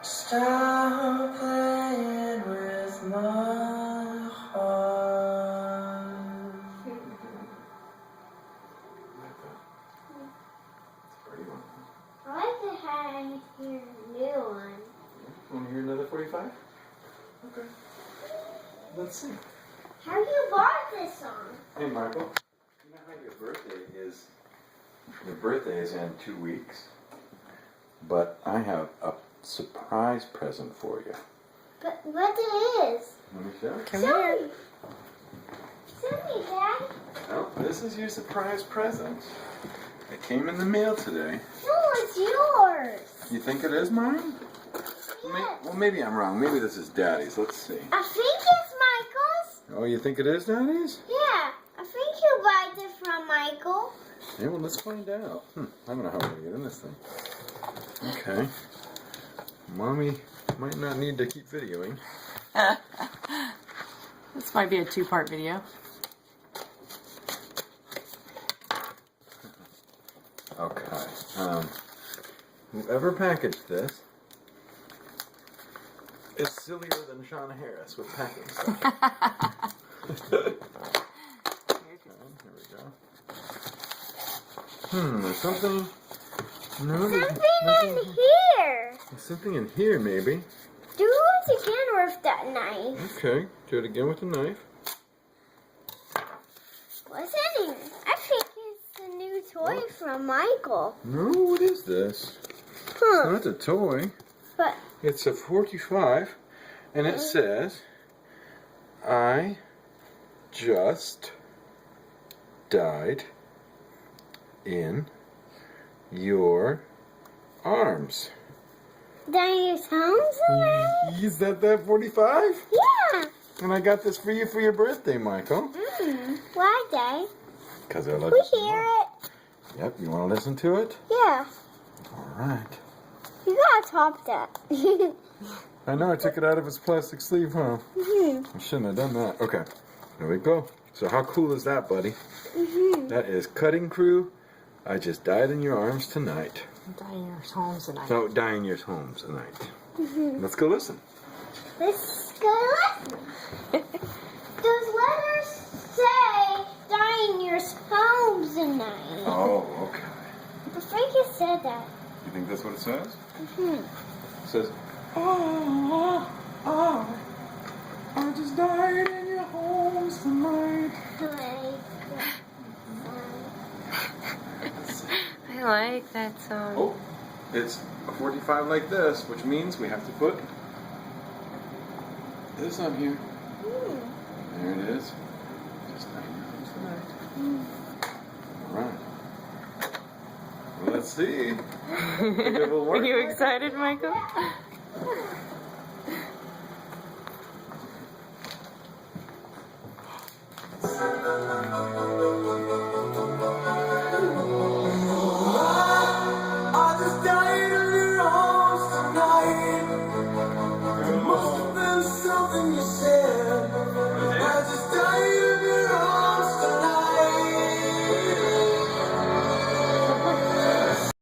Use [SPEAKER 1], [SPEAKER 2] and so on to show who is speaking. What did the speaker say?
[SPEAKER 1] Stop playing with my heart.
[SPEAKER 2] I like to hear a new one.
[SPEAKER 3] Want to hear another 45? Okay. Let's see.
[SPEAKER 2] How you bought this song?
[SPEAKER 3] Hey, Michael. You know how your birthday is? Your birthday is in 2 weeks. But I have a surprise present for you.
[SPEAKER 2] But what it is?
[SPEAKER 3] Let me show you.
[SPEAKER 4] Come here.
[SPEAKER 2] Show me, Dad.
[SPEAKER 3] Oh, this is your surprise present. It came in the mail today.
[SPEAKER 2] No, it's yours.
[SPEAKER 3] You think it is mine?
[SPEAKER 2] Yes.
[SPEAKER 3] Well, maybe I'm wrong. Maybe this is Daddy's. Let's see.
[SPEAKER 2] I think it's Michael's.
[SPEAKER 3] Oh, you think it is Daddy's?
[SPEAKER 2] Yeah, I think you bought it from Michael.
[SPEAKER 3] Yeah, well, let's find out. I don't know how we're going to get in this thing. Okay. Mommy might not need to keep videoing.
[SPEAKER 4] This might be a 2-part video.
[SPEAKER 3] Okay. Whoever packaged this is sillier than Sean Harris with packing stuff. Okay, here we go. There's something. No, there's
[SPEAKER 2] Something in here.
[SPEAKER 3] There's something in here, maybe.
[SPEAKER 2] Do it again with that knife.
[SPEAKER 3] Okay, do it again with the knife.
[SPEAKER 2] What's in here? I think it's a new toy from Michael.
[SPEAKER 3] No, what is this? It's not a toy.
[SPEAKER 2] But
[SPEAKER 3] It's a 45, and it says, I just died in your arms.
[SPEAKER 2] Daniel's home's alive?
[SPEAKER 3] Is that 45?
[SPEAKER 2] Yeah.
[SPEAKER 3] And I got this for you for your birthday, Michael.
[SPEAKER 2] Why, Dad?
[SPEAKER 3] Because I love
[SPEAKER 2] We
[SPEAKER 3] you so
[SPEAKER 2] hear
[SPEAKER 3] much.
[SPEAKER 2] it.
[SPEAKER 3] Yep, you want to listen to it?
[SPEAKER 2] Yeah.
[SPEAKER 3] All right.
[SPEAKER 2] You gotta top that.
[SPEAKER 3] I know, I took it out of its plastic sleeve, huh? I shouldn't have done that. Okay, there we go. So how cool is that, buddy? That is Cutting Crew. I just died in your arms tonight.
[SPEAKER 4] Diane's home tonight.
[SPEAKER 3] So, die in your homes tonight. Let's go listen.
[SPEAKER 2] Let's go listen. Those letters say Daniel's home's tonight.
[SPEAKER 3] Oh, okay.
[SPEAKER 2] I think it said that.
[SPEAKER 3] You think that's what it says? It says, I just died in your homes tonight.
[SPEAKER 4] I like that song.
[SPEAKER 3] Oh, it's a 45 like this, which means we have to put this on here. There it is. Just died in your homes tonight. All right. Well, let's see. Think it will work.
[SPEAKER 4] Are you excited, Michael?